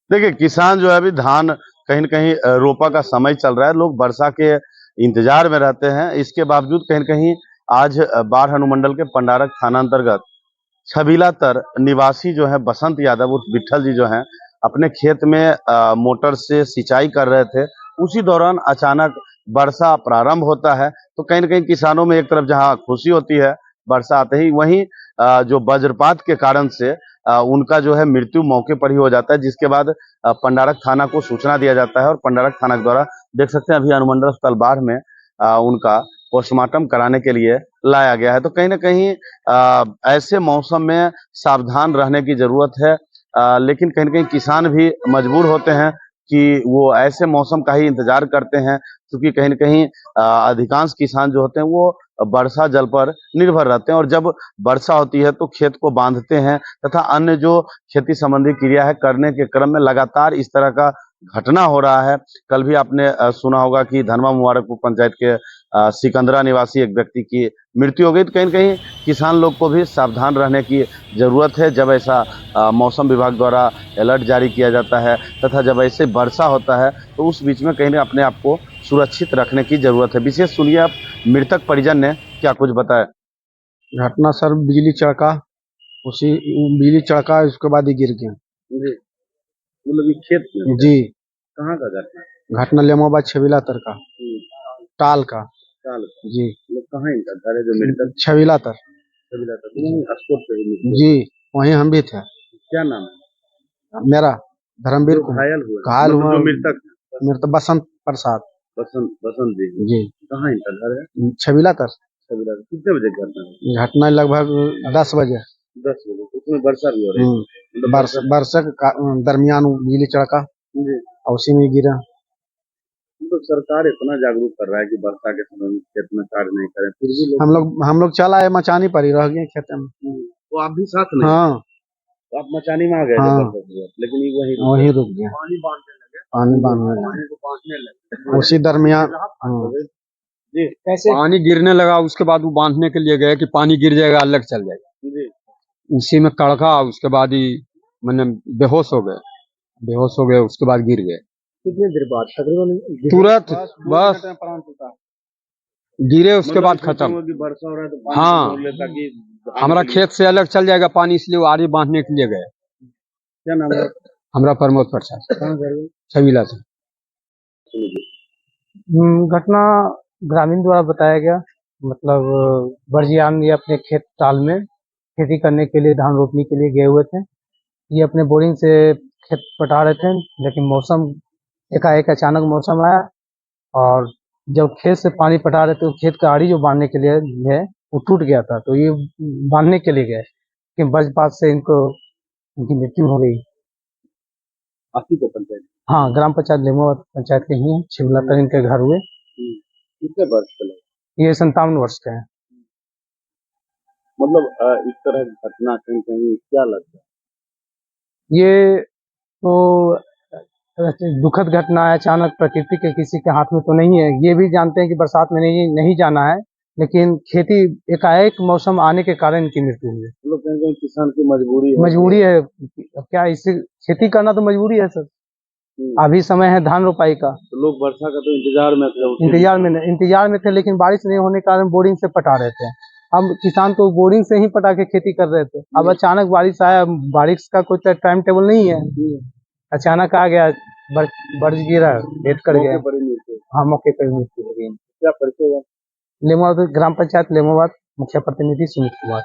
देखिए, किसान जो है अभी धान कहीं न कहीं रोपा का समय चल रहा है, लोग वर्षा के इंतज़ार में रहते हैं। इसके बावजूद कहीं न कहीं आज बाढ़ अनुमंडल के पंडारक थाना अंतर्गत छबीलातर निवासी जो है बसंत यादव उर्फ विट्ठल जी जो हैं, अपने खेत में मोटर से सिंचाई कर रहे थे। उसी दौरान अचानक वर्षा प्रारंभ होता है, तो कहीं न कहीं किसानों में एक तरफ जहाँ खुशी होती है वर्षा आते ही, वहीं जो वज्रपात के कारण से उनका जो है मृत्यु मौके पर ही हो जाता है, जिसके बाद पंडारक थाना को सूचना दिया जाता है और पंडारक थाना के द्वारा देख सकते हैं अभी अनुमंडल अस्पताल बाढ़ में उनका पोस्टमार्टम कराने के लिए लाया गया है। तो कहीं न कहीं ऐसे मौसम में सावधान रहने की ज़रूरत है, लेकिन कहीं न कहीं किसान भी मजबूर होते हैं कि वो ऐसे मौसम का ही इंतज़ार करते हैं, क्योंकि कहीं न कहीं अधिकांश किसान जो होते हैं वो वर्षा जल पर निर्भर रहते हैं और जब वर्षा होती है तो खेत को बाँधते हैं तथा अन्य जो खेती संबंधी क्रिया है करने के क्रम में लगातार इस तरह का घटना हो रहा है। कल भी आपने सुना होगा कि धनवा मुबारकपुर पंचायत के सिकंदरा निवासी एक व्यक्ति की मृत्यु हो गई। तो कहीं न कहीं किसान लोग को भी सावधान रहने की ज़रूरत है जब ऐसा मौसम विभाग द्वारा अलर्ट जारी किया जाता है तथा जब ऐसे वर्षा होता है तो उस बीच में कहीं न अपने आप को सुरक्षित रखने की ज़रूरत है। विशेष सुनिए आप मृतक परिजन ने क्या कुछ बताया। घटना सर बिजली चड़का, उसी बिजली चड़का उसके बाद ही गिर गया। जी, मतलब ये खेत में जी, कहाँ का घटना? घटना लेमाबाद छबीला तर का, टाल का। साल जी, मतलब कहाँ इनका घर है जो मृतक छबीला तर। छबीला था? तो वहीं अस्पताल पे ही मृत्यु। जी, वहीं हम भी थे। क्या नाम है? मेरा धर्मवीर जो कुमार घायल हुए घायल मतलब हुआ, जो मृतक है? मेरा तो बसंत प्रसाद। बसंत जी। जी, कहाँ इनका घर है? छबीला तर। छबीला था। कितने बजे की घटना है? घटना लगभग 10 बजे। 10 बजे। उसमें वर्षा भी हो रही थी। मतलब वर्षा के दरमियान बिजली चड़का जी। और उसी में गिरा। मतलब सरकार इतना जागरूक कर रहा है कि वर्षा के समय में खेत में कार्य नहीं करें, फिर भी लोग हम लोग चला है मचानी पर ही रह गए खेत में। तो आप भी साथ में? हाँ, तो आप मचानी में आ गए हाँ, जब वर्षा हुआ, लेकिन ये वहीं रुक गया। पानी पानी बांधने लगे। उसी दरमियान जी कैसे पानी गिरने लगा, उसके बाद वो बांधने के लिए गए कि पानी गिर जाएगा अलग चल जाएगा। जी। उसी में कड़का, उसके बाद ही मैंने बेहोश हो गए, उसके बाद गिर गए। कितनी देर बाद तकरीबन तुरंत बस गिरे, उसके बाद मतलब खत्म। वर्षा हो रहा है तो हाँ। बोल लेता कि हमारा खेत से अलग चल जाएगा पानी, इसलिए वो आरी बांधने के लिए गए। क्या नाम है? हमारा प्रमोद प्रसाद, छबीला से। घटना ग्रामीण द्वारा बताया गया, मतलब बर्जियान ये अपने खेत ताल में खेती करने के लिए धान रोपने के लिए गए हुए थे। ये अपने बोरिंग से खेत पटा रहे थे, लेकिन मौसम एकाएक अचानक मौसम आया और जब खेत से पानी पटा रहे थे तो खेत का आड़ी जो बांधने के लिए है वो टूट गया था, तो ये बांधने के लिए गए कि वज्रपात से इनकी मृत्यु हो गई। आपकी क्या पंचायत? हाँ, ग्राम पंचायत लेमाबाद पंचायत के ही हैं, छिबला तर इनके घर हुए। कितने वर्ष के लोग? ये 57 वर्ष के हैं। मतलब इस तरह की घटना कहीं कहीं क्या लगता है? ये तो दुखद घटना है, अचानक प्रकृति के किसी के हाथ में तो नहीं है। ये भी जानते हैं कि बरसात में नहीं जाना है, लेकिन खेती एकाएक मौसम आने के कारण इनकी मृत्यु हुई है। मतलब कहीं कहीं किसान की मजबूरी है। अब क्या इससे खेती करना तो मजबूरी है सर। अभी समय है धान रोपाई का, तो लोग वर्षा का तो इंतजार में थे। इंतजार में थे, लेकिन बारिश नहीं होने के कारण बोरिंग से पटा रहे थे। अब किसान तो बोरिंग से ही पटा के खेती कर रहे थे। अब अचानक बारिश आया, बारिश का कोई टाइम टेबल नहीं है, अचानक आ गया, बर्ज गिरा, डेट कर गया। हाँ, मौके पर मृत्यु हो गई। क्या परिचय? लेमाबाद ग्राम पंचायत लेमाबाद, मुखिया प्रतिनिधि सुमित कुमार।